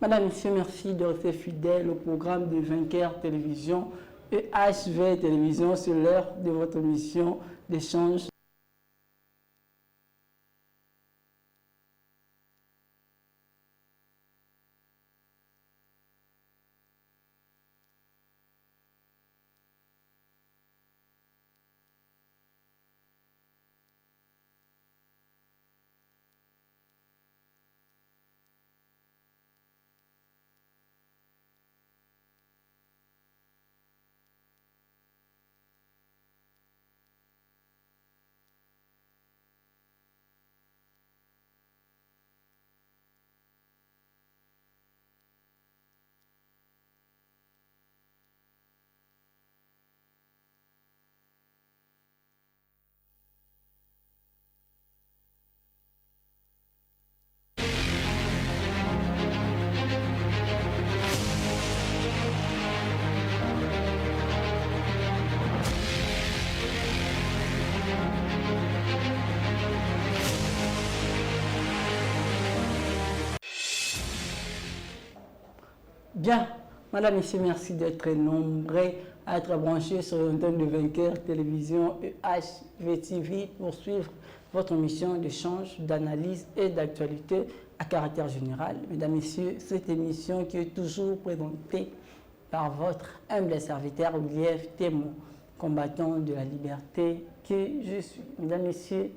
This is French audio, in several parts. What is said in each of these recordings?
Madame, Monsieur, merci de rester fidèle au programme de Vainqueur Télévision et HV Télévision sur l'heure de votre mission d'échange. Bien, Madame, Monsieur, merci d'être nombreux à être branchés sur l'antenne de Vainqueur Télévision et HVTV pour suivre votre mission d'échange, d'analyse et d'actualité à caractère général. Mesdames, Messieurs, cette émission qui est toujours présentée par votre humble serviteur Olivier Témo, combattant de la liberté que je suis. Mesdames, Messieurs,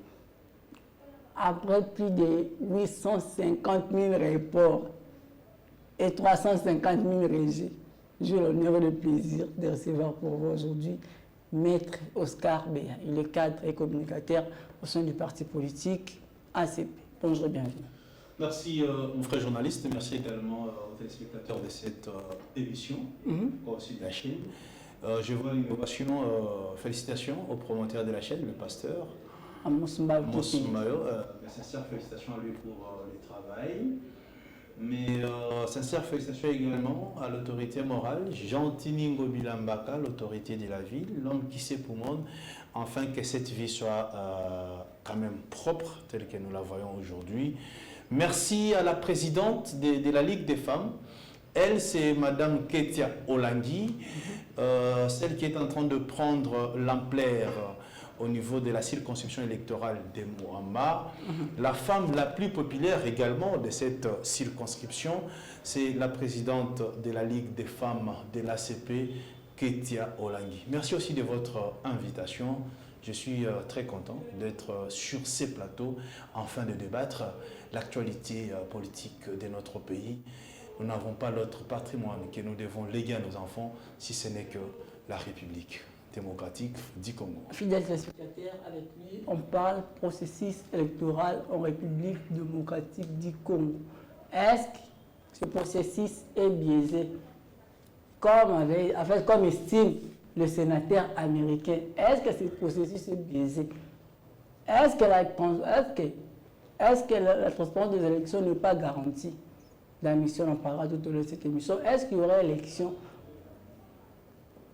après plus de 850 000 reports et 350 000 rejets, j'ai l'honneur et le plaisir de recevoir pour vous aujourd'hui Maître Oscar Béa. Il est cadre et communicateur au sein du parti politique ACP. Bonjour et bienvenue. Merci mon frère journaliste, merci également aux téléspectateurs de cette émission, aussi de la chaîne. Je vois l'innovation, félicitations au promoteur de la chaîne, le pasteur Amos Mayo. Sincères félicitations à lui pour le travail. Mais sincères félicitations également à l'autorité morale, Jean-Tiningo Bilambaka, l'autorité de la ville, l'homme qui sait pour le monde, afin que cette vie soit quand même propre, telle que nous la voyons aujourd'hui. Merci à la présidente de la Ligue des femmes. Elle, c'est Madame Ketia Olangi, celle qui est en train de prendre l'ampleur au niveau de la circonscription électorale de Moamba. La femme la plus populaire également de cette circonscription, c'est la présidente de la Ligue des femmes de l'ACP, Ketia Olangi. Merci aussi de votre invitation. Je suis très content d'être sur ces plateaux afin de débattre l'actualité politique de notre pays. Nous n'avons pas l'autre patrimoine que nous devons léguer à nos enfants, si ce n'est que la République démocratique du Congo. Fidèle téléspectateur, avec lui, on parle processus électoral en République démocratique du Congo. Est-ce que ce processus est biaisé, comme estime le sénateur américain? Est-ce que ce processus est biaisé? Est-ce que la transparence des élections n'est pas garantie? La mission, on parlera tout au long de cette émission. Est-ce qu'il y aura élection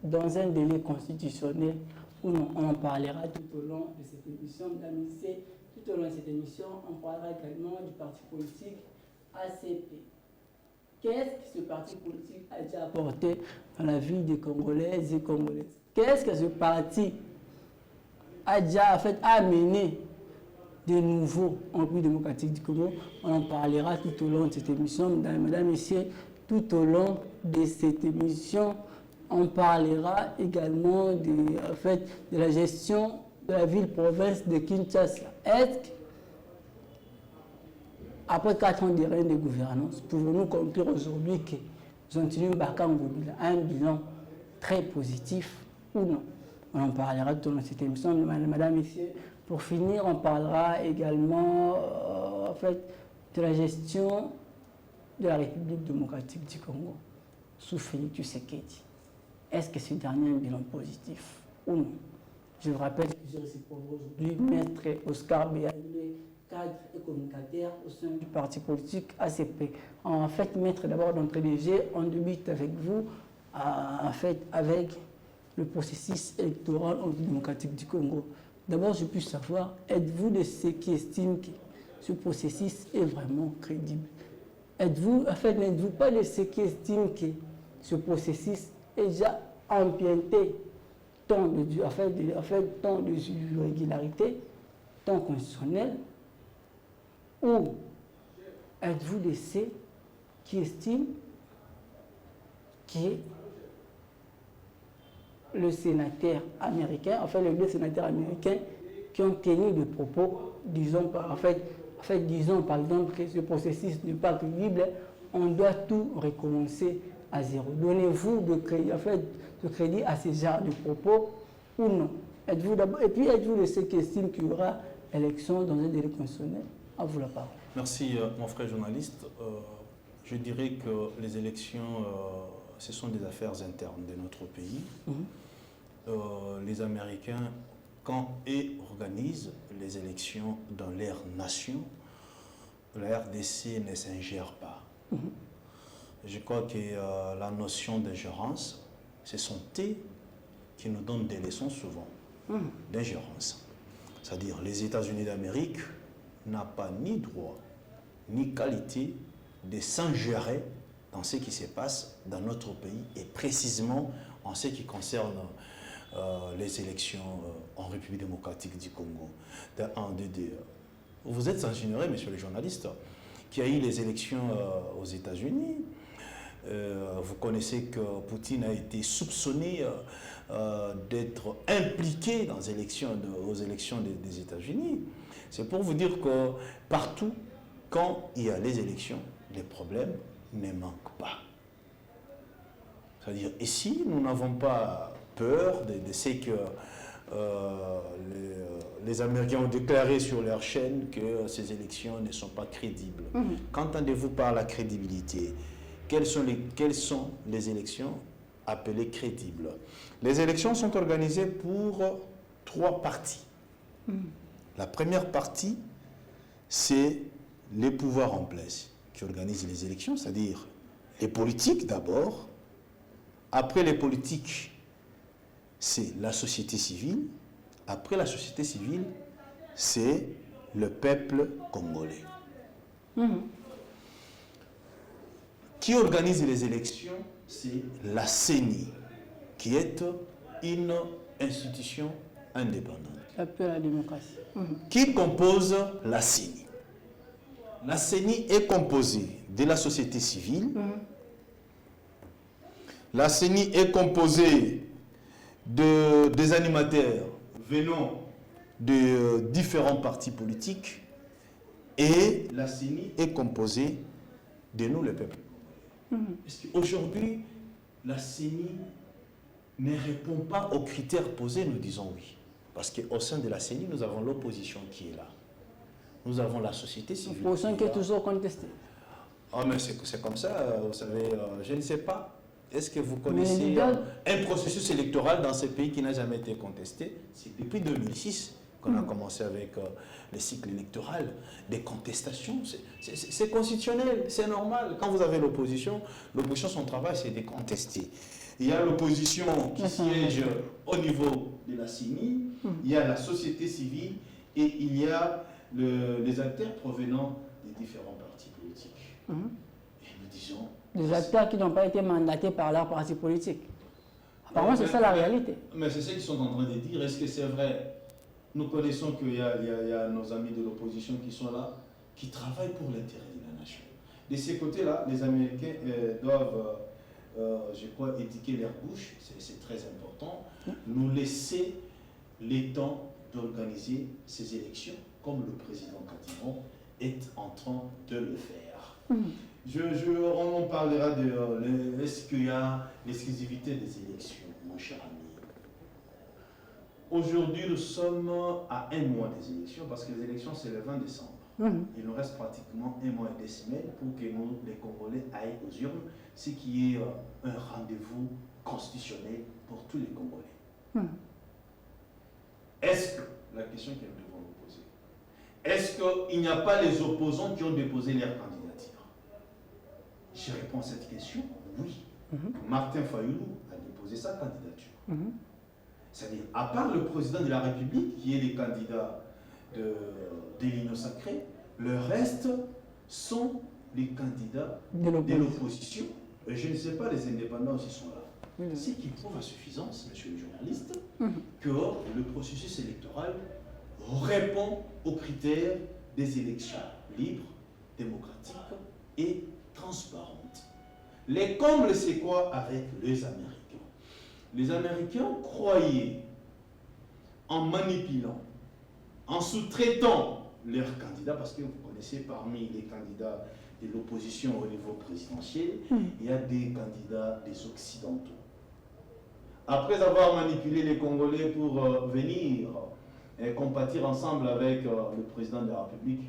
dans un délai constitutionnel ou non? On en parlera tout au long de cette émission. Tout au long de cette émission, on parlera également du parti politique ACP. Qu'est-ce que ce parti politique a déjà apporté dans la vie des Congolaises et Congolaises? Qu'est-ce que ce parti a déjà amené de nouveau en République démocratique du Congo? On en parlera tout au long de cette émission. Mesdames et messieurs, tout au long de cette émission, on parlera également de la gestion de la ville-province de Kinshasa. Est-ce qu'après 4 ans de règne de gouvernance, pouvons-nous conclure aujourd'hui que Jean-Tiningo Bakangobila a un bilan très positif ou non? On en parlera tout au long de cette émission. Madame, Messieurs, pour finir, on parlera également de la gestion de la République démocratique du Congo sous Félix Tshisekedi. Est-ce que ce dernier a un bilan positif ou non? Je vous rappelle que j'ai reçu pour vous aujourd'hui Maître Oscar Béa, cadre et communicateur au sein du parti politique ACP. En fait, Maître, d'abord d'entrée de jeu, on débute avec vous, avec le processus électoral démocratique du Congo. D'abord, je puis savoir, êtes-vous de ceux qui estiment que ce processus est vraiment crédible? n'êtes-vous pas de ceux qui estiment que ce processus est déjà empiété tant de irrégularités, tant constitutionnelles, ou êtes-vous de ceux qui estiment que le sénateur américain, les deux sénateurs américains qui ont tenu des propos, disons par exemple que ce processus n'est pas crédible, on doit tout recommencer à zéro. Donnez-vous de crédit à ce genre de propos ou non? Êtes-vous de ceux qui estiment qu'il y aura élection dans un délai constitutionnel? À vous la parole. Merci, mon frère journaliste. Je dirais que les élections, ce sont des affaires internes de notre pays. Les Américains, quand ils organisent les élections dans leur nation, la RDC ne s'ingère pas. Je crois que la notion d'ingérence, ce sont eux qui nous donnent des leçons souvent d'ingérence. C'est-à-dire les États-Unis d'Amérique n'ont pas ni droit ni qualité de s'ingérer dans ce qui se passe dans notre pays et précisément en ce qui concerne les élections en République démocratique du Congo. Vous êtes sans ignorer, monsieur le journaliste, qu'il y a eu les élections aux États-Unis. Vous connaissez que Poutine a été soupçonné d'être impliqué dans les élections, aux élections des États-Unis. C'est pour vous dire que partout, quand il y a les élections, les problèmes ne manquent pas. C'est-à-dire, ici, nous n'avons pas peur de ce que les Américains ont déclaré sur leur chaîne que ces élections ne sont pas crédibles. Qu'entendez-vous par la crédibilité? Quelles sont les élections appelées crédibles? Les élections sont organisées pour 3 parties. La première partie, c'est les pouvoirs en place qui organisent les élections, c'est-à-dire les politiques d'abord. Après les politiques, c'est la société civile. Après la société civile, c'est le peuple congolais. Qui organise les élections? C'est la CENI, qui est une institution indépendante. Appel à la démocratie. Qui compose la CENI? La CENI est composée de la société civile. La CENI est composée des animateurs venant de différents partis politiques. Et la CENI est composée de nous, le peuple. Parce qu'aujourd'hui, la CENI ne répond pas aux critères posés, nous disons oui. Parce qu'au sein de la CENI, nous avons l'opposition qui est là. Nous avons la société civile. L'opposition qui est toujours contestée. Ah, mais c'est comme ça, vous savez, je ne sais pas. Est-ce que vous connaissez un processus électoral dans ce pays qui n'a jamais été contesté? C'est depuis 2006 qu'on a commencé avec le cycle électoral, des contestations. C'est constitutionnel, c'est normal. Quand vous avez l'opposition, son travail, c'est de contester. Il y a l'opposition qui siège au niveau de la CENI, il y a la société civile et il y a les acteurs provenant des différents partis politiques. Et nous disons... Des acteurs qui n'ont pas été mandatés par leur parti politique. Apparemment, c'est ça la réalité. Mais c'est ce qu'ils sont en train de dire. Est-ce que c'est vrai? Nous connaissons qu'il y a nos amis de l'opposition qui sont là, qui travaillent pour l'intérêt de la nation. De ces côtés-là, les Américains doivent, je crois, étiqueter leur bouche. C'est très important. Nous laisser les temps d'organiser ces élections, comme le président Kadimon est en train de le faire. On en parlera de est-ce qu'il y a l'exclusivité des élections, mon cher ami. Aujourd'hui, nous sommes à 1 mois des élections, parce que les élections, c'est le 20 décembre. Il nous reste pratiquement 1 mois et 2 semaines pour que nous, les Congolais, aillent aux urnes, ce qui est un rendez-vous constitutionnel pour tous les Congolais. Est-ce que, la question que nous devons nous poser, est-ce qu'il n'y a pas les opposants qui ont déposé leur candidature? Je réponds à cette question, oui. Martin Fayoulou a déposé sa candidature. C'est-à-dire, à part le président de la République, qui est le candidat de l'Union sacrée, le reste sont les candidats de de l'opposition, je ne sais pas les indépendants qui sont là, c'est qu'ils prouvent à suffisance, monsieur le journaliste, que le processus électoral répond aux critères des élections libres, démocratiques et transparentes. Les combles, c'est quoi avec les Américains? Les Américains croyaient en manipulant, en sous-traitant leurs candidats, parce que vous connaissez parmi les candidats de l'opposition au niveau présidentiel, il y a des candidats des Occidentaux. Après avoir manipulé les Congolais pour venir et compatir ensemble avec le président de la République,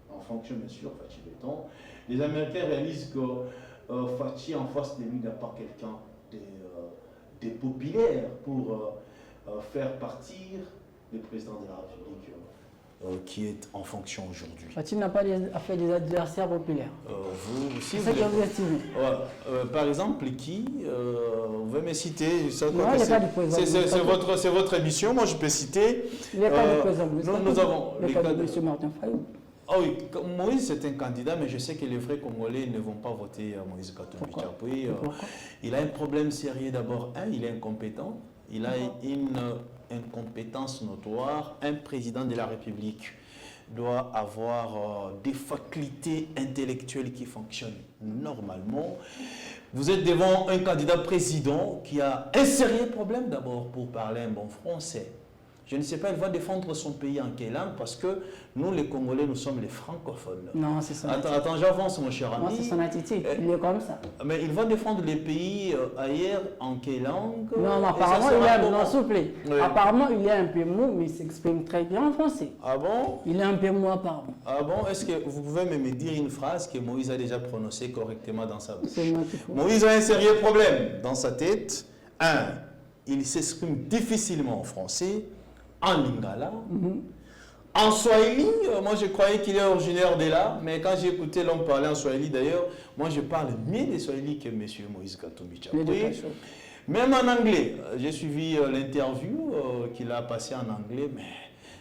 en fonction bien sûr, Fachi Béton, les Américains réalisent que Fachi en face de lui n'a pas quelqu'un de populaire pour faire partir le président de la République qui est en fonction aujourd'hui. Fachi n'a pas fait des adversaires populaires. Vous aussi, c'est ça que vous estimez. Par exemple, qui vous pouvez me citer ça, non, c'est votre émission, moi je peux citer. Les cas du président. Nous avons les cas de M. Martin Fayou. Ah oui, Moïse c'est un candidat, mais je sais que les vrais Congolais ne vont pas voter Moïse Katumbi Chapwe. Il a un problème sérieux d'abord. Il est incompétent. Il a une incompétence notoire. Un président de la République doit avoir des facultés intellectuelles qui fonctionnent normalement. Vous êtes devant un candidat président qui a un sérieux problème d'abord pour parler un bon français. Je ne sais pas, il va défendre son pays en quelle langue, parce que nous, les Congolais, nous sommes les francophones. Non, c'est son attitude. Attends, j'avance, mon cher ami. Non, c'est son attitude. Il est comme ça. Mais il va défendre les pays ailleurs en quelle langue? Non, apparemment, il est non, s'il vous plaît. Oui. Apparemment, il est un peu mou, mais il s'exprime très bien en français. Ah bon? Il est un peu mou, apparemment. Ah bon? Est-ce que vous pouvez me dire une phrase que Moïse a déjà prononcée correctement dans sa bouche? Moïse a un sérieux problème dans sa tête. Il s'exprime difficilement en français. En lingala, en swahili, moi je croyais qu'il est originaire de là, mais quand j'ai écouté l'homme parler en swahili d'ailleurs, moi je parle mieux de swahili que M. Moïse Katumbi Chapwe. Même en anglais, j'ai suivi l'interview qu'il a passé en anglais,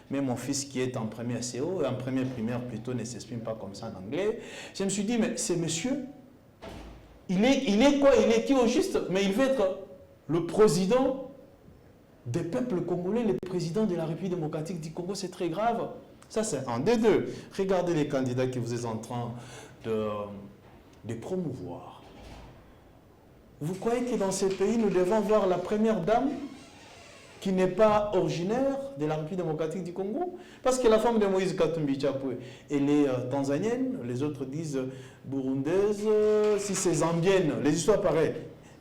mais mon fils qui est en première CO, en première primaire plutôt, ne s'exprime pas comme ça en anglais. Je me suis dit, mais ce monsieur, il est quoi? Il est qui au juste? Mais il veut être le président des peuples congolais, le président de la République démocratique du Congo, c'est très grave. Ça, c'est un des deux. Regardez les candidats que vous êtes en train de promouvoir. Vous croyez que dans ces pays, nous devons voir la première dame qui n'est pas originaire de la République démocratique du Congo? Parce que la femme de Moïse Katumbi Chapwe, elle est tanzanienne, les autres disent burundaise, si c'est zambienne, les histoires pareilles.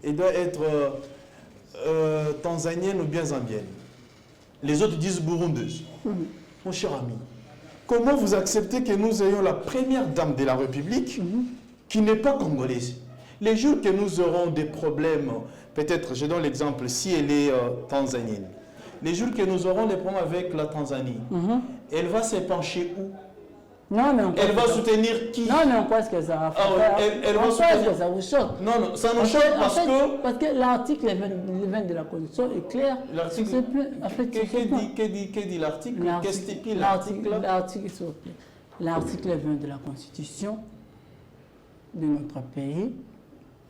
Elle doit être tanzanienne ou bien zambienne. Les autres disent burundaise. Mon cher ami, comment vous acceptez que nous ayons la première dame de la République qui n'est pas congolaise? Les jours que nous aurons des problèmes, peut-être, je donne l'exemple, si elle est tanzanienne, les jours que nous aurons des problèmes avec la Tanzanie, elle va se pencher où? Non, mais elle va soutenir qui? Non, mais on pense que ça va faire. Elle va soutenir. Que ça vous choque. Non, non, ça nous choque parce que l'article 20 de la Constitution est clair. L'article. Que dit l'article? Qu'est-ce qui dit l'article? L'article 20 de la Constitution de notre pays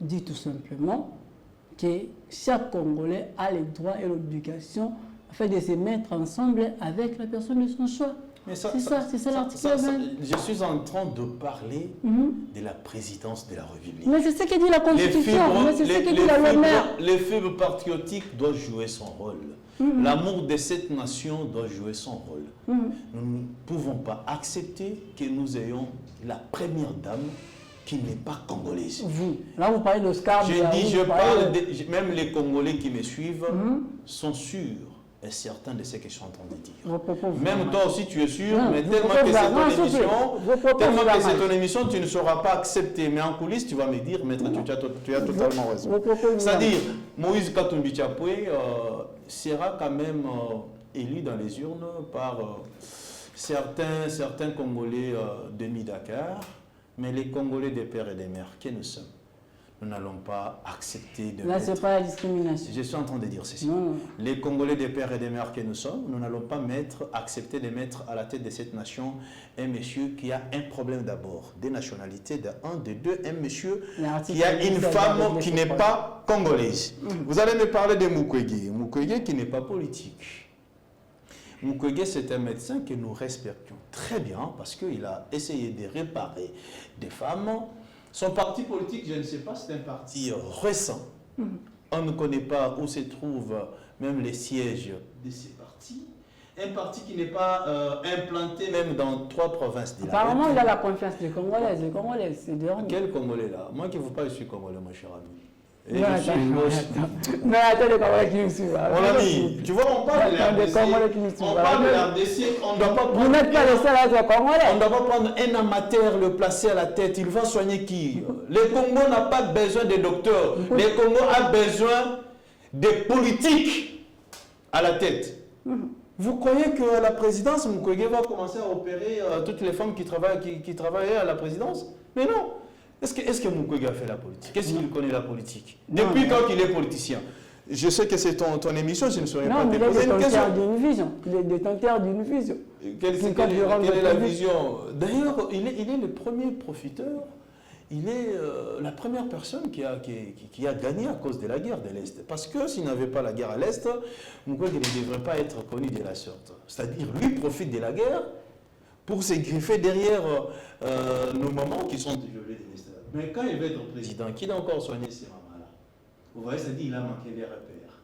dit tout simplement que chaque Congolais a le droit et l'obligation de se mettre ensemble avec la personne de son choix. C'est ça l'article 20. Je suis en train de parler de la présidence de la République. Mais c'est ce que dit la Constitution. Mais c'est ce que dit la loi mère. Les fibres patriotiques doivent jouer son rôle. L'amour de cette nation doit jouer son rôle. Nous ne pouvons pas accepter que nous ayons la première dame qui n'est pas congolaise. Vous, là vous parlez d'Oscar. Même les Congolais qui me suivent sont sûrs et certains de ce que je suis en train de dire. Même toi aussi tu es sûr, mais tellement que c'est ton émission, tu ne sauras pas accepter. Mais en coulisses, tu vas me dire, maître, tu as totalement raison. C'est-à-dire, Moïse Katumbi Chapwe sera quand même élu dans les urnes par certains Congolais demi-Dakar, mais les Congolais des pères et des mères que nous sommes. nous n'allons pas accepter de Là, ce n'est pas la discrimination. Je suis en train de dire ceci. Non. Les Congolais des pères et des mères que nous sommes, nous n'allons pas accepter de mettre à la tête de cette nation un monsieur qui a un problème d'abord, des nationalités, de un, de deux, un monsieur qui a une femme qui n'est pas congolaise. Vous allez me parler de Mukwege. Mukwege qui n'est pas politique. Mukwege, c'est un médecin que nous respectons très bien parce qu'il a essayé de réparer des femmes. Son parti politique, je ne sais pas, c'est un parti récent. On ne connaît pas où se trouvent même les sièges de ces partis. Un parti qui n'est pas implanté même dans 3 provinces de la Apparemment, République. il a la confiance des Congolais. Les Congolais, c'est dehors. Quel Congolais là? Moi qui ne veux pas, je suis Congolais, mon cher ami. Et Non, attends, les Congolais qui nous suivent. Mon ami, tu vois, on parle de la RDC. On parle de la RDC, on ne doit pas prendre. Vous n'êtes pas les seuls à être Congolais. On ne doit pas prendre un amateur, le placer à la tête. Il va soigner qui? Le Congo n'a pas besoin de docteurs. Le Congo a besoin de politiques à la tête. Vous croyez que la présidence, Mukwege va commencer à opérer toutes les femmes qui travaillaient à la présidence? Mais non. Est-ce que Mukwege a fait la politique? Qu'est-ce qu'il connaît la politique? Depuis quand il est politicien? Je sais que c'est ton émission, je ne saurais pas te poser une question. Détenteur d'une vision. Quelle est la vision? D'ailleurs, il est le premier profiteur. Il est la première personne qui a gagné à cause de la guerre de l'Est. Parce que s'il n'avait pas la guerre à l'Est, Mukwege ne devrait pas être connu de la sorte. C'est-à-dire, lui profite de la guerre pour se griffer derrière nos mamans qui sont violées de l'Est. Mais quand il veut être président, qui doit encore soigner ces mamans-là? Vous voyez, ça dit il a manqué les repères.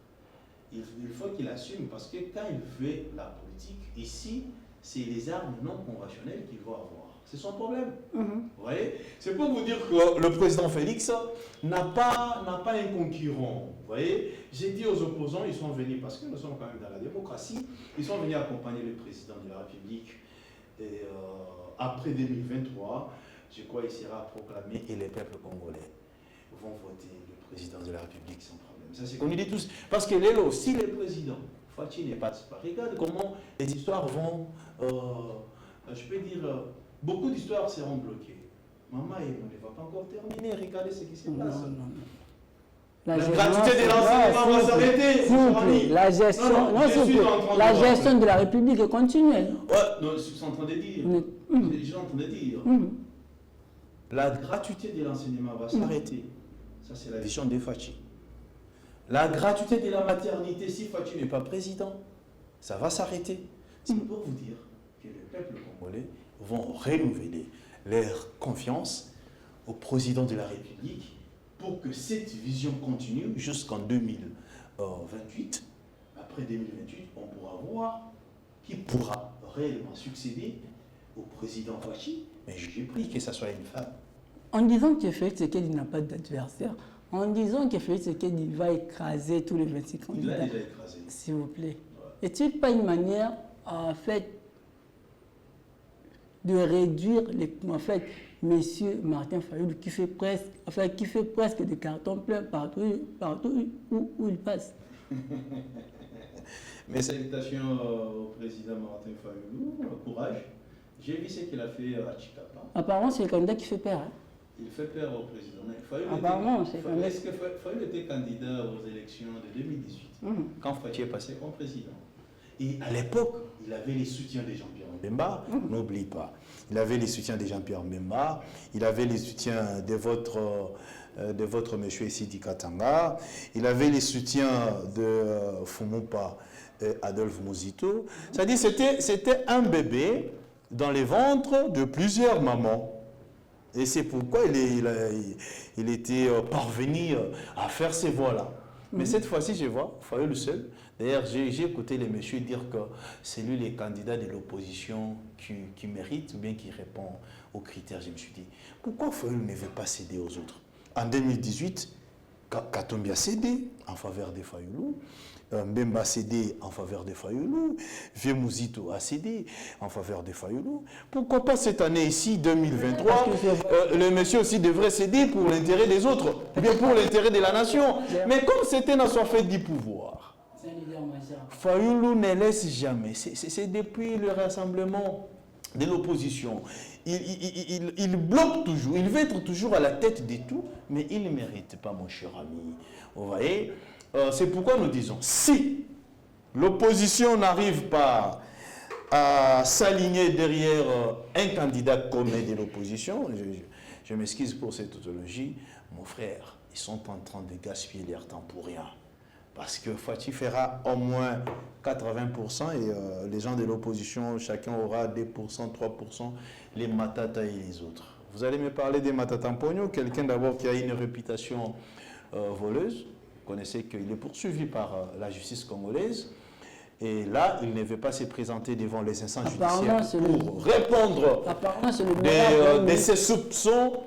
Il faut qu'il assume parce que quand il fait la politique, ici, c'est les armes non conventionnelles qu'il va avoir. C'est son problème. Vous voyez? C'est pour vous dire que le président Félix n'a pas un concurrent. Vous voyez? J'ai dit aux opposants, ils sont venus, parce que nous sommes quand même dans la démocratie, ils sont venus accompagner le président de la République. Et après 2023, je crois qu'il sera proclamé et les peuples congolais vont voter le président de la République sans problème. Ça, c'est qu'on dit tous. Parce que Lélo, si le président Fachi n'est pas disparu, regarde comment les histoires vont, je peux dire, beaucoup d'histoires seront bloquées. Maman, on ne va pas encore terminer. Regardez ce qui se passe. La gratuité de l'enseignement va s'arrêter. La gestion de la République est continuelle. Ouais, non, je suis en train de dire. Je suis en train de dire. La gratuité de l'enseignement va s'arrêter. Ça, c'est la vision de Fachi. La gratuité de la maternité, si Fachi n'est pas président, ça va s'arrêter. C'est pour vous dire que le peuple congolais vont renouveler leur confiance au président de la République pour que cette vision continue jusqu'en 2028. Après 2028, on pourra voir qui pourra réellement succéder au président Fachi. Mais j'ai pris que ce soit une femme. En disant que Félix Tshisekedi n'a pas d'adversaire, en disant que Félix Tshisekedi va écraser tous les 26 candidats. Il l'a déjà écrasé. S'il vous plaît. Ouais. Est-il pas une manière, en fait, de réduire Monsieur Martin Fayulu qui fait presque des cartons pleins partout où il passe. Mes salutations au président Martin Fayulu, courage. J'ai vu ce qu'il a fait à Chikapa. Apparemment, c'est le candidat qui fait peur. Hein? Il fait peur au président. Apparemment, c'est candidat. Est-ce que Fayulu était candidat aux élections de 2018 quand Fachi est passé comme président? Et à l'époque, il avait les soutiens de Jean-Pierre Mbemba, n'oublie pas. Il avait les soutiens de Jean-Pierre Mbemba, il avait les soutiens de votre monsieur Sidi Katanga, il avait les soutiens de Fumupa Adolphe Muzito. C'est-à-dire c'était un bébé dans les ventres de plusieurs mamans. Et c'est pourquoi il était parvenu à faire ces voix-là. Mais cette fois-ci, je vois Fayulu seul. D'ailleurs, j'ai écouté les messieurs dire que c'est lui le candidat de l'opposition qui mérite ou bien qui répond aux critères. Je me suis dit, pourquoi Fayulu ne veut pas céder aux autres? En 2018, Katumbi a cédé en faveur de Fayulu. Mbemba a cédé en faveur de Fayulu, Vieux Muzito a cédé en faveur de Fayulu. Pourquoi pas cette année ici, 2023, le monsieur aussi devrait céder pour l'intérêt des autres, bien pour l'intérêt de la nation. Mais comme c'était dans son fait du pouvoir, Fayulu ne laisse jamais. C'est depuis le rassemblement de l'opposition, il bloque toujours, il veut être toujours à la tête de tout, mais il ne mérite pas, mon cher ami. Vous voyez, c'est pourquoi nous disons, si l'opposition n'arrive pas à s'aligner derrière un candidat commun de l'opposition, je m'excuse pour cette tautologie, mon frère, ils sont en train de gaspiller leur temps pour rien. Parce que Fatih fera au moins 80% et les gens de l'opposition, chacun aura 2%, 3%, les Matata et les autres. Vous allez me parler des Matata Mpogno, quelqu'un d'abord qui a une réputation voleuse. Vous connaissez qu'il est poursuivi par la justice congolaise. Et là, il ne veut pas se présenter devant les instances judiciaires pour répondre de ces soupçons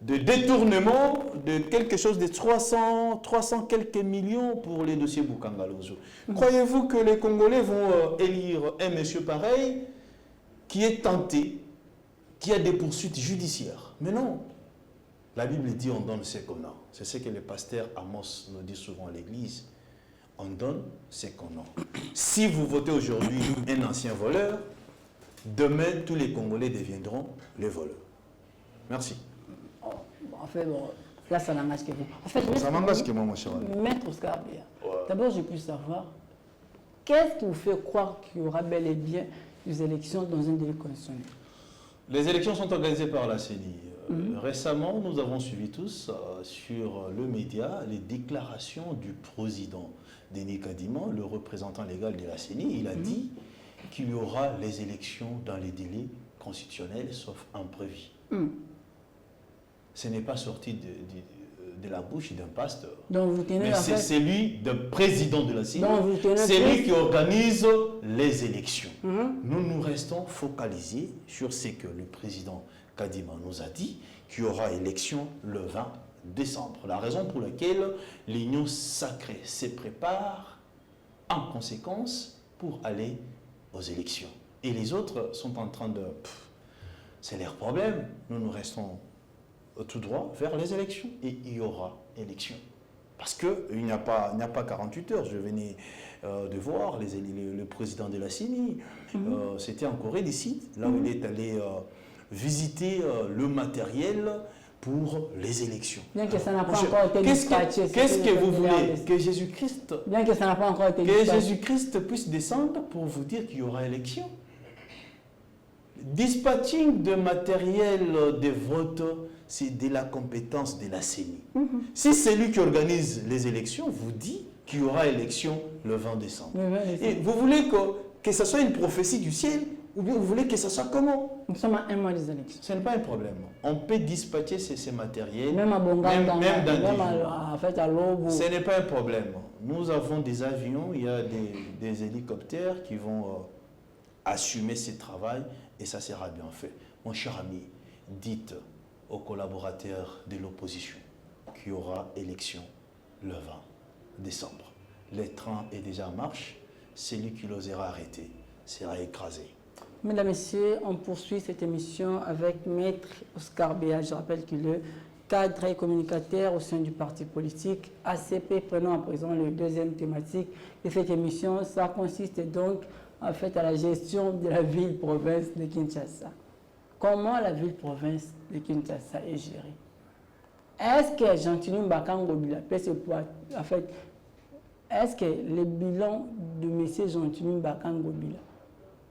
de détournement de quelque chose de 300 quelques millions pour les dossiers Bukangalozo. Croyez-vous que les Congolais vont élire un monsieur pareil qui est tenté, qui a des poursuites judiciaires? Mais non. La Bible dit on donne ce qu'on a. C'est ce que le pasteur Amos nous dit souvent à l'église. On donne ce qu'on a. Si vous votez aujourd'hui un ancien voleur, demain tous les Congolais deviendront les voleurs. Merci. En fait, bon, là, ça n'engage que vous. En fait, ça m'engage que moi, mon cher. Maître Oscar Bia, d'abord, je puis savoir, qu'est-ce qui vous fait croire qu'il y aura bel et bien des élections dans un délai constitutionnel? Les élections sont organisées par la CENI. Récemment, nous avons suivi tous sur le média les déclarations du président Denis Kadima, le représentant légal de la CENI. Il a dit qu'il y aura les élections dans les délais constitutionnels, sauf imprévu. Ce n'est pas sorti de la bouche d'un pasteur. Donc vous tenez, mais c'est celui d'un président de la CENI. C'est lui qui organise les élections. Nous nous restons focalisés sur ce que le président Kadima nous a dit, qu'il y aura élection le 20 décembre. La raison pour laquelle l'Union sacrée se prépare en conséquence pour aller aux élections. Et les autres sont en train de... c'est leur problème. Nous nous restons tout droit vers les élections. Et il y aura élection. Parce qu'il n'y a pas 48 heures. Je venais de voir le président de la CENI. C'était en Corée d'ici, là où il est allé visiter le matériel pour les élections. Bien que ça n'a pas encore été dispatché. Qu'est-ce que vous voulez? Que Jésus-Christ... Bien que ça n'a pas encore été dispatché. Que Jésus-Christ puisse descendre pour vous dire qu'il y aura élection. Dispatching de matériel de vote, c'est de la compétence de la CENI. Si c'est lui qui organise les élections, vous dit qu'il y aura élection le 20 décembre. Et vous voulez que ce soit une prophétie du ciel, ou bien vous voulez que ce soit comment? Nous sommes à un mois des élections. Ce n'est pas un problème. On peut dispatcher ces matériels, même à Bonga, même dans en fait à Lobo. Ce n'est pas un problème. Nous avons des avions, il y a des hélicoptères qui vont assumer ce travail et ça sera bien fait. Mon cher ami, dites aux collaborateurs de l'opposition qu'il y aura élection le 20 décembre. Le train est déjà en marche. Celui qui l'osera arrêter sera écrasé. Mesdames, Messieurs, on poursuit cette émission avec Maître Oscar Bia. Je rappelle qu'il est cadre et communicateur au sein du parti politique ACP. Prenons à présent le deuxième thématique de cette émission. Ça consiste donc en fait à la gestion de la ville-province de Kinshasa. Comment la ville-province de Kinshasa est gérée? Est-ce que Jean-Tinu Mbakango Bila peut se pouvoir, en fait, est-ce que le bilan de M. Jean-Tinu Mbakango Bila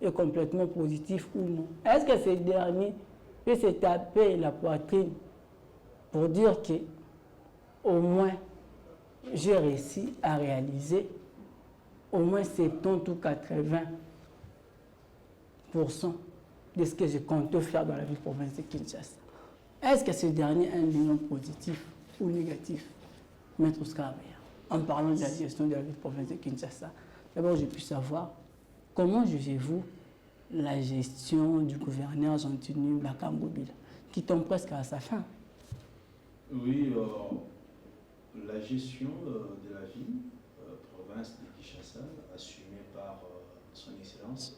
est complètement positif ou non? Est-ce que ce dernier peut se taper la poitrine pour dire que au moins j'ai réussi à réaliser au moins 70 ou 80% de ce que je comptais faire dans la ville-province de Kinshasa? Est-ce que ce dernier a un bilan positif ou négatif? Maître Oscar Bia, en parlant de la gestion de la ville-province de Kinshasa, d'abord je puis savoir comment jugez-vous la gestion du gouverneur Jean-Tinu Mbakango Bila, qui tombe presque à sa fin? Oui, la gestion de la ville, province de Kinshasa, assumée par son Excellence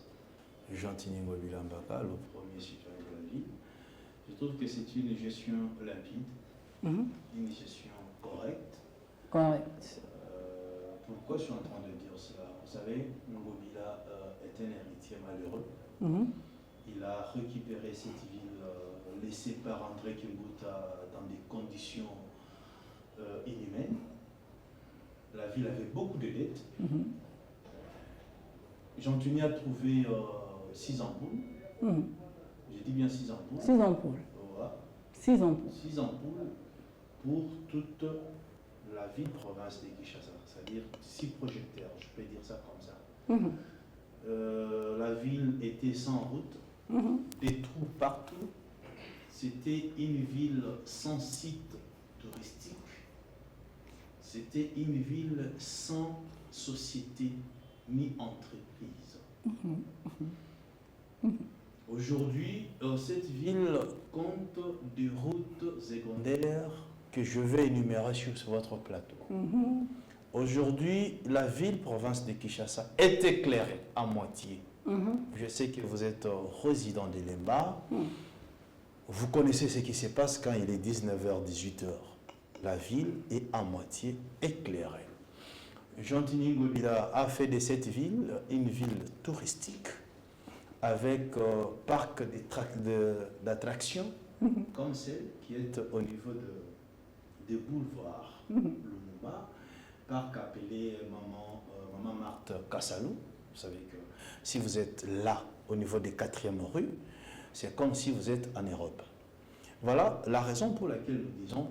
Jean-Tinu Mbaka, le premier citoyen de la ville, je trouve que c'est une gestion limpide, une gestion correcte. Pourquoi je suis en train de dire cela? Vous savez, Ngobila est un héritier malheureux. il a récupéré cette ville laissée par André Kimbuta dans des conditions inhumaines. La ville avait beaucoup de dettes. Jean-Tunier a trouvé 6 ampoules. J'ai dit bien 6 ampoules. 6 ampoules. Voilà. 6 ampoules. 6 ampoules pour toute la ville-province de Kinshasa. C'est-à-dire 6 projecteurs, je peux dire ça comme ça. La ville était sans route, des trous partout. C'était une ville sans site touristique. C'était une ville sans société ni entreprise. Aujourd'hui, cette ville compte des routes secondaires que je vais énumérer sur votre plateau. Aujourd'hui, la ville-province de Kinshasa est éclairée à moitié. Je sais que vous êtes résident de Lemba. Vous connaissez ce qui se passe quand il est 19h, 18h. La ville est à moitié éclairée. Jean-Tini Ngobila a fait de cette ville une ville touristique avec parc d'attractions comme celle qui est au niveau de boulevard Lumumba, parc appelé Maman Marthe Kassalou. Vous savez que si vous êtes là au niveau des 4e rues, c'est comme si vous êtes en Europe. Voilà la raison pour laquelle nous disons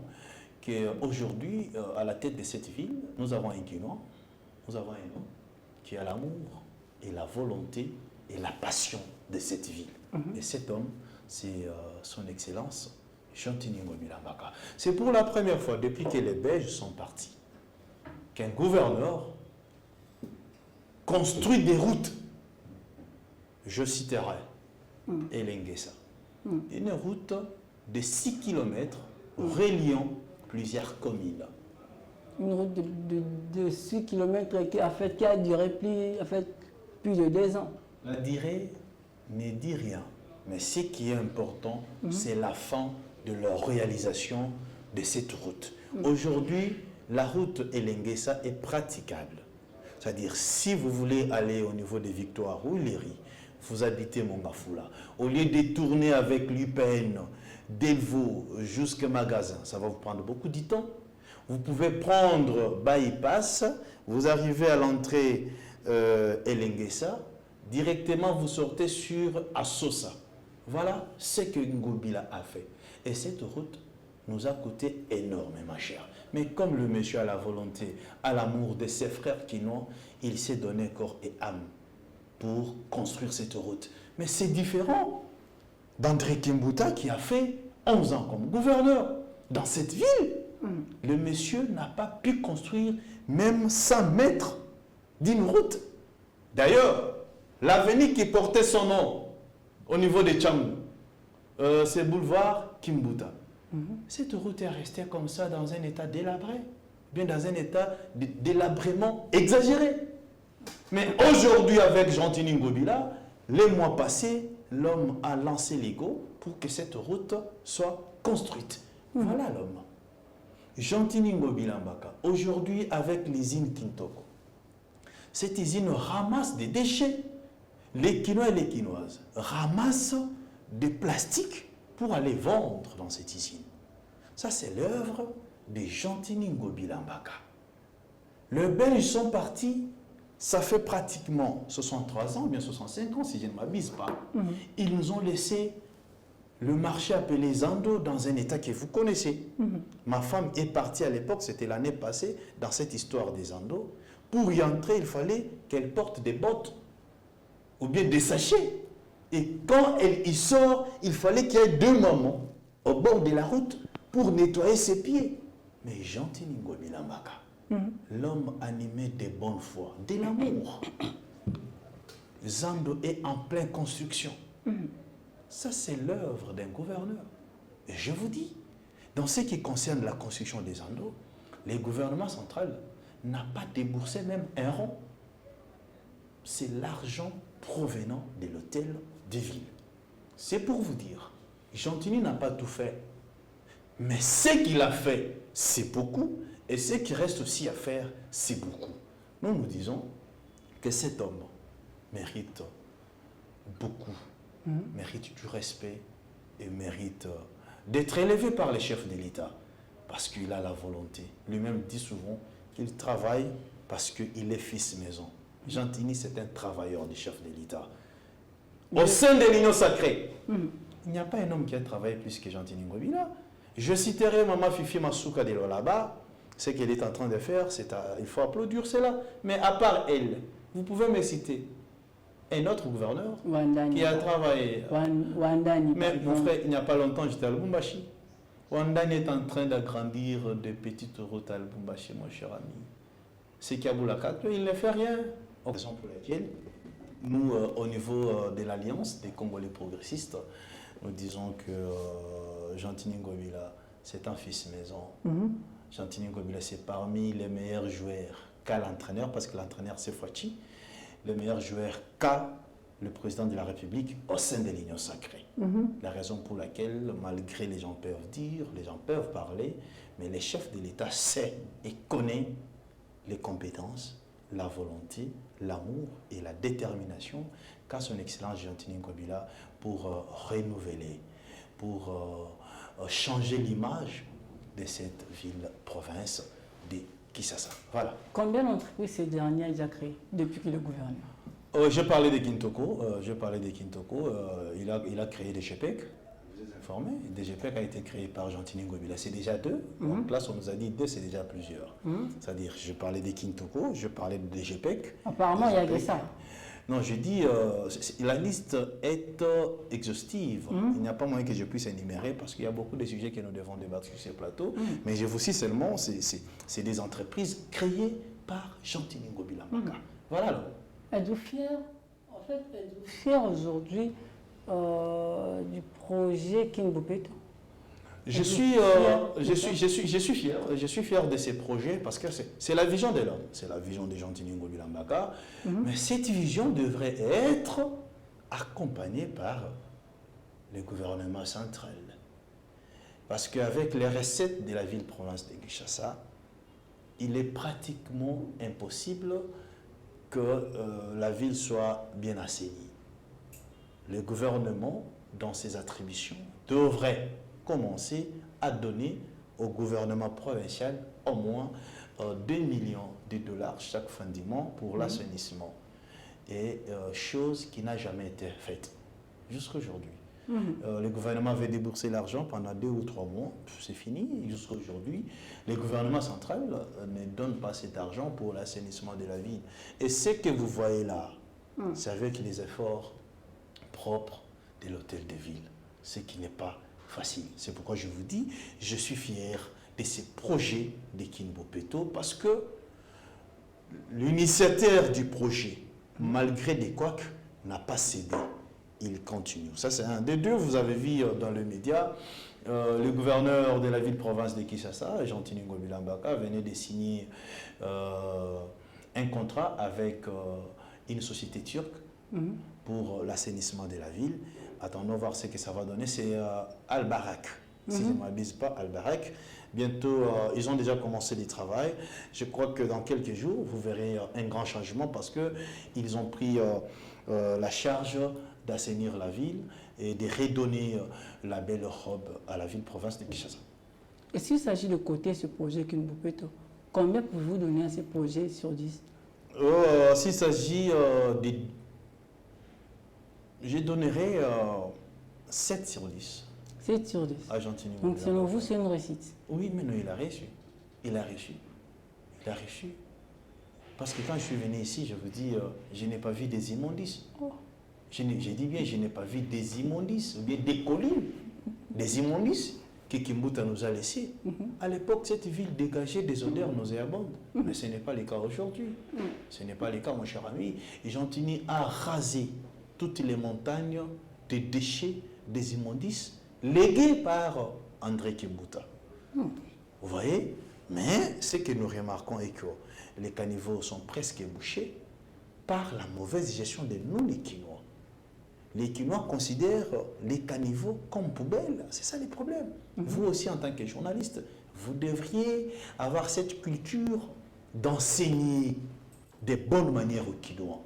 qu'aujourd'hui, à la tête de cette ville, nous avons un Guinois, nous avons un homme qui a l'amour et la volonté et la passion de cette ville. Et cet homme, c'est son Excellence Jean-Tini Ngobila Mbaka. C'est pour la première fois depuis que les Belges sont partis qu'un gouverneur construit des routes. Je citerai Elengesa. Une route de 6 km reliant plusieurs communes. Une route de 6 km qui a duré plus de 2 ans. La durée ne dit rien, mais ce qui est important, c'est la fin de leur réalisation de cette route. Aujourd'hui, la route Elengesa est praticable. C'est-à-dire, si vous voulez aller au niveau des Victoires ou Léry, vous habitez Mongafula, au lieu de tourner avec l'UPN, d'Elvo jusqu'au magasin, ça va vous prendre beaucoup de temps. Vous pouvez prendre bypass, vous arrivez à l'entrée Elengesa, directement vous sortez sur Assosa. Voilà ce que Ngobila a fait. Et cette route nous a coûté énormément cher. Mais comme le monsieur a la volonté, a l'amour de ses frères quinois, il s'est donné corps et âme pour construire cette route. Mais c'est différent d'André Kimbuta qui a fait 11 ans comme gouverneur dans cette ville. Le monsieur n'a pas pu construire même 100 mètres d'une route. D'ailleurs, l'avenue qui portait son nom au niveau de Tchangou, c'est boulevard Kimbuta. Cette route est restée comme ça dans un état délabré, bien dans un état de délabrement exagéré. Mais aujourd'hui, avec Jean-Tini Ngobila, les mois passés, l'homme a lancé l'ego pour que cette route soit construite. Voilà l'homme. Jean-Tini Ngobila Mbaka, aujourd'hui avec l'usine Kintoko, cette usine ramasse des déchets. Les Quinois et les Quinoises ramassent des plastiques pour aller vendre dans cette usine. Ça, c'est l'œuvre de Jean-Tini Ngobila Mbaka. Les Belges sont partis, ça fait pratiquement 63 ans, bien 65 ans, si je ne m'abuse pas. Ils nous ont laissé le marché appelé Zando dans un état que vous connaissez. Ma femme est partie à l'époque, c'était l'année passée, dans cette histoire des Zando. Pour y entrer, il fallait qu'elle porte des bottes ou bien des sachets. Et quand elle y sort, il fallait qu'il y ait 2 mamans au bord de la route pour nettoyer ses pieds. Mais Jean-Tini Ngobila Mbaka, l'homme animé de bonne foi, de l'amour. Zando est en pleine construction. Ça, c'est l'œuvre d'un gouverneur. Et je vous dis, dans ce qui concerne la construction des Zando, le gouvernement central n'a pas déboursé même un rond. C'est l'argent provenant de l'hôtel de ville. C'est pour vous dire, Jean-Tini n'a pas tout fait. Mais ce qu'il a fait, c'est beaucoup. Et ce qui reste aussi à faire, c'est beaucoup. Nous nous disons que cet homme mérite beaucoup mérite du respect et mérite d'être élevé par les chefs de l'État parce qu'il a la volonté. Lui-même dit souvent qu'il travaille parce qu'il est fils maison. Gentini, c'est un travailleur du chef de l'État. Au sein de l'Union sacrée, il n'y a pas un homme qui a travaillé plus que Gentini Ngobila. Je citerai Maman Fifi Masuka de Lolaba. Ce qu'elle est en train de faire, il faut applaudir cela. Mais à part elle, vous pouvez me citer un autre gouverneur qui a travaillé. Mais mon frère, il n'y a pas longtemps, j'étais à Lubumbashi. Wandani est en train d'agrandir des petites routes à Lubumbashi, mon cher ami. C'est Kaboulaka, il ne fait rien. Raison pour laquelle, nous, au niveau de l'Alliance des Congolais progressistes, nous disons que Gentini Ngobila, c'est un fils maison. Gentini Ngobila, c'est parmi les meilleurs joueurs qu'a l'entraîneur, parce que l'entraîneur, c'est Fouachi, le meilleur joueur qu'a le président de la République au sein de l'Union sacrée. La raison pour laquelle, malgré les gens peuvent dire, les gens peuvent parler, mais les chefs de l'État savent et connaissent les compétences, la volonté, l'amour et la détermination qu'a son Excellence Gentini Ngobila pour renouveler, pour changer l'image de cette ville-province de Kinshasa. Voilà. Combien d'entreprises ces dernières il a créées depuis qu'il est gouverneur? Je parlais de Kintoko. Il a créé des GPEC. Vous êtes informé? Des GPEC a été créé par Gentini Ngobila. C'est déjà 2. En place, on nous a dit 2, c'est déjà plusieurs. C'est-à-dire, je parlais de Kintoko, je parlais de GPEC. Apparemment, il y a que ça. Non, je dis, la liste est exhaustive. Il n'y a pas moyen que je puisse énumérer parce qu'il y a beaucoup de sujets que nous devons débattre sur ces plateaux. Mais je vous cite seulement, c'est des entreprises créées par Gentini Ngobila Maka. Voilà. Alors. Êtes-vous fier, en fait, êtes-vous fier aujourd'hui du projet Kinbopeto? Je suis fier de ces projets parce que c'est la vision de l'homme, c'est la vision de Gentini Ngobila Maka, mais cette vision devrait être accompagnée par le gouvernement central. Parce qu'avec les recettes de la ville-province de Kinshasa, il est pratiquement impossible que la ville soit bien assainie. Le gouvernement, dans ses attributions, devrait commencer à donner au gouvernement provincial au moins 2 millions de dollars chaque fin du mois pour l'assainissement. Et chose qui n'a jamais été faite jusqu'à aujourd'hui. Le gouvernement avait déboursé l'argent pendant 2 ou 3 mois, c'est fini. Jusqu'à aujourd'hui, le gouvernement central ne donne pas cet argent pour l'assainissement de la ville. Et ce que vous voyez là, c'est avec les efforts propres de l'hôtel de ville, ce qui n'est pas facile. C'est pourquoi je vous dis, je suis fier de ces projets de Kinbopeto parce que l'initiateur du projet, malgré des couacs, n'a pas cédé. Il continue. Ça, c'est un des deux. Vous avez vu dans les médias, le gouverneur de la ville-province de Kinshasa, Gentini Ngobila Maka, venait de signer un contrat avec une société turque pour l'assainissement de la ville. Attendons voir ce que ça va donner. C'est Al-Barak. Si je ne m'abuse pas, Al-Barak. Bientôt, ils ont déjà commencé le travail. Je crois que dans quelques jours, vous verrez un grand changement parce qu'ils ont pris la charge d'assainir la ville et de redonner la belle robe à la ville-province de Kinshasa. Et s'il s'agit de coter ce projet Kinbopeto, combien pouvez-vous donner à ce projet sur 10? S'il s'agit de... Je donnerai 7 sur 10. 7 sur 10. À Gentini. Donc selon vous, c'est une réussite? Oui, mais non, il a réussi. Il a réussi. Il a réussi. Parce que quand je suis venu ici, je vous dis, je n'ai pas vu des immondices. J'ai dit bien, je n'ai pas vu des immondices, ou bien des collines, des immondices que Kimbuta nous a laissés. À l'époque, cette ville dégageait des odeurs nauséabondes. Mais ce n'est pas le cas aujourd'hui. Ce n'est pas le cas, mon cher ami. Et Gentini a rasé toutes les montagnes de déchets, des immondices, légués par André Kimbuta. Vous voyez? Mais ce que nous remarquons est que les caniveaux sont presque bouchés par la mauvaise gestion de nous, les Kinois. Les Kinois considèrent les caniveaux comme poubelles. C'est ça le problème. Vous aussi, en tant que journaliste, vous devriez avoir cette culture d'enseigner des bonnes manières aux Quinois.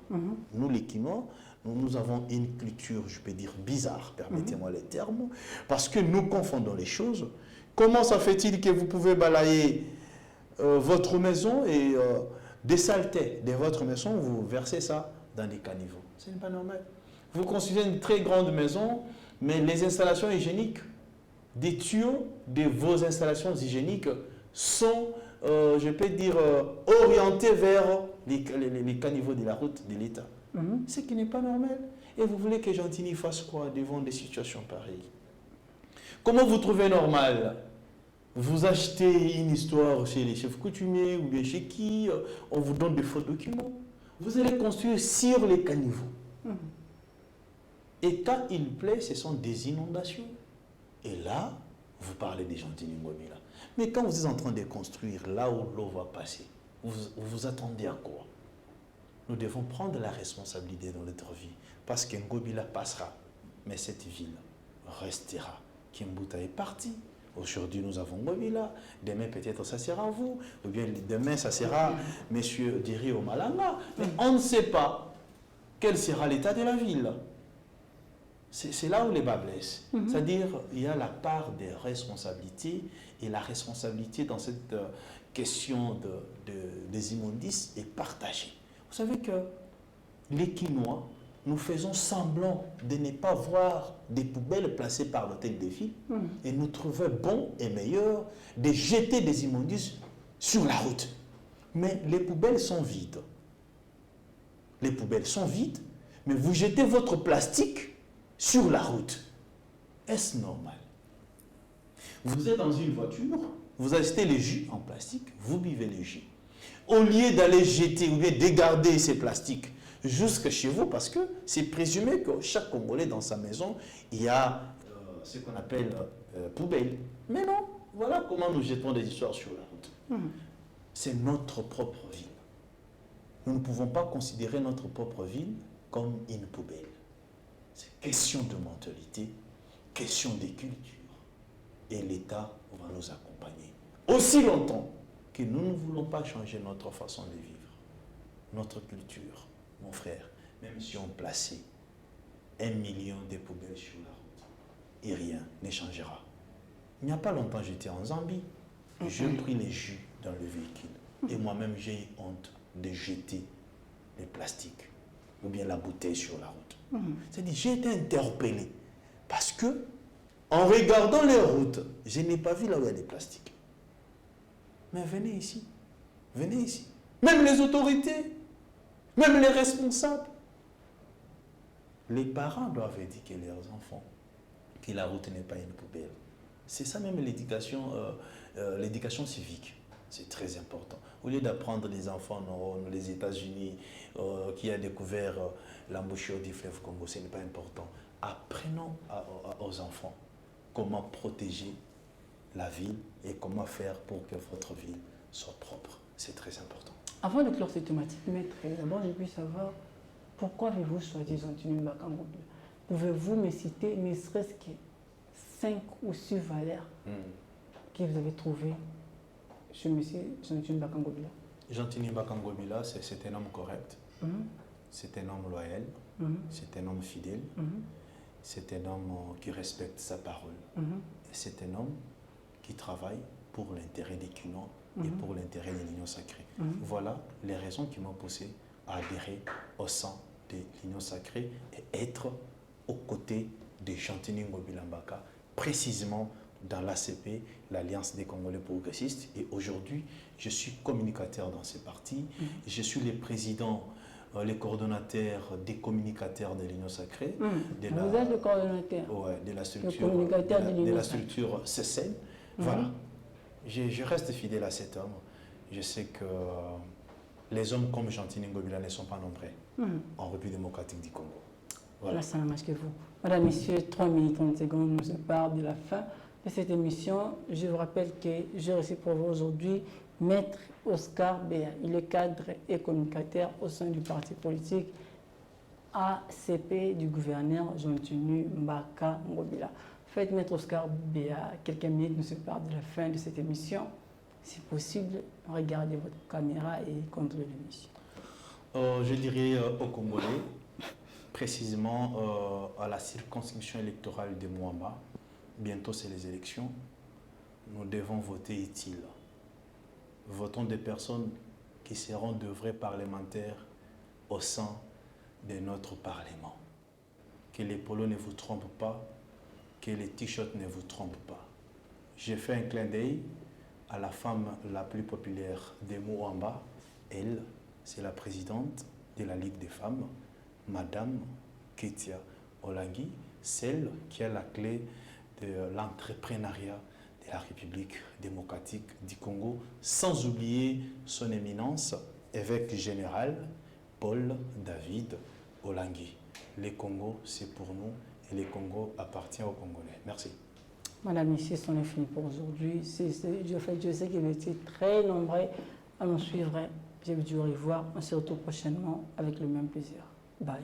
Nous, les Quinois, nous avons une culture, je peux dire, bizarre, permettez-moi les termes, parce que nous confondons les choses. Comment ça fait-il que vous pouvez balayer votre maison et des saletés de votre maison, vous versez ça dans des caniveaux? Ce n'est pas normal. Vous construisez une très grande maison, mais les installations hygiéniques, des tuyaux de vos installations hygiéniques sont, je peux dire, orientés vers les caniveaux de la route de l'État. Ce qui n'est pas normal. Et vous voulez que Gentilly fasse quoi devant des situations pareilles? Comment vous trouvez normal? Vous achetez une histoire chez les chefs coutumiers ou bien chez qui, on vous donne des faux documents. Vous allez construire sur les caniveaux. Et quand il plaît, ce sont des inondations. Et là, vous parlez des Gentilly Ngobila. Mais quand vous êtes en train de construire là où l'eau va passer, vous attendez à quoi? Nous devons prendre la responsabilité dans notre vie. Parce que Ngobila passera, mais cette ville restera. Kimbuta est parti. Aujourd'hui, nous avons Ngobila. Demain, peut-être, ça sera vous. Ou bien demain, ça sera M. Diri au Malanga. Mais on ne sait pas quel sera l'état de la ville. C'est là où les bas blessent. C'est-à-dire, il y a la part des responsabilités. Et la responsabilité dans cette question des immondices est partagée. Vous savez que les Quinois, nous faisons semblant de ne pas voir des poubelles placées par l'hôtel de ville et nous trouvons bon et meilleur de jeter des immondices sur la route. Mais les poubelles sont vides. Les poubelles sont vides, mais vous jetez votre plastique sur la route. Est-ce normal? Vous êtes dans une voiture, vous achetez les jus en plastique, vous buvez les jus. Au lieu d'aller jeter ou bien dégarder ces plastiques jusque chez vous, parce que c'est présumé que chaque Congolais dans sa maison, il y a ce qu'on appelle poubelle. Mais non, voilà comment nous jetons des histoires sur la route. C'est notre propre ville. Nous ne pouvons pas considérer notre propre ville comme une poubelle. C'est question de mentalité, question de culture. Et l'État va nous accompagner. Aussi longtemps que nous ne voulons pas changer notre façon de vivre, notre culture, mon frère, même si on plaçait 1 million de poubelles sur la route, et rien ne changera. Il n'y a pas longtemps, j'étais en Zambie, je pris les jus dans le véhicule, et moi-même j'ai eu honte de jeter les plastiques, ou bien la bouteille sur la route. C'est-à-dire, j'ai été interpellé, parce que, en regardant les routes, je n'ai pas vu là où il y a des plastiques. Mais venez ici. Venez ici. Même les autorités, même les responsables. Les parents doivent éduquer leurs enfants que la route n'est pas une poubelle. C'est ça même l'éducation civique. C'est très important. Au lieu d'apprendre les enfants dans les États-Unis qui a découvert l'embouchure du fleuve Congo, ce n'est pas important. Apprenons aux enfants comment protéger la ville et comment faire pour que votre ville soit propre. C'est très important. Avant de clore cette thématique, maître, d'abord je puis savoir pourquoi avez-vous choisi Gentilly Mbaka Ngobila? Pouvez-vous me citer ne serait-ce que 5 ou 6 valeurs que vous avez trouvées chez M. Gentilly Mbaka Ngobila? Gentilly Mbaka Ngobila, c'est un homme correct, c'est un homme loyal, c'est un homme fidèle, c'est un homme qui respecte sa parole, et c'est un homme qui travaille pour l'intérêt des Quinois et pour l'intérêt de l'Union sacrée. Voilà les raisons qui m'ont poussé à adhérer au sein de l'Union sacrée et être aux côtés de Gentilly Ngobila Mbaka, précisément dans l'ACP, l'Alliance des Congolais progressistes. Et aujourd'hui, je suis communicateur dans ce parti. Je suis le président, le coordonnateur des communicateurs de l'Union sacrée. Vous êtes le coordonnateur? Oui, de la structure, le communicateur de la structure CESEN. Voilà. Je reste fidèle à cet homme. Je sais que les hommes comme Gentilly Ngobila ne sont pas nombreux en République démocratique du Congo. Voilà, ça ne marche que vous. Madame, Messieurs, 3 minutes 30 secondes nous séparent de la fin de cette émission. Je vous rappelle que j'ai reçu pour vous aujourd'hui Maître Oscar Béa. Il est cadre et communicateur au sein du parti politique ACP du gouverneur Gentilly Mbaka Ngobila. Faites Maître Oscar Béa, quelques minutes nous séparent de la fin de cette émission. Si possible, regardez votre caméra et contrôlez l'émission. Je dirais aux Congolais, précisément à la circonscription électorale de Mwamba. Bientôt, c'est les élections. Nous devons voter utile. Votons des personnes qui seront de vrais parlementaires au sein de notre Parlement. Que les polos ne vous trompent pas, que les t-shirts ne vous trompent pas. J'ai fait un clin d'œil à la femme la plus populaire de Mwamba. Elle, c'est la présidente de la Ligue des femmes, Madame Ketia Olangi, celle qui a la clé de l'entrepreneuriat de la République démocratique du Congo, sans oublier son éminence, évêque général Paul David Olangi. Le Congo, c'est pour nous et le Congo appartient aux Congolais. Merci. Madame, ici, c'en est fini pour aujourd'hui. Je sais que vous étiez très nombreux à nous suivre. Je vais vous revoir. On se retrouve prochainement avec le même plaisir. Bye.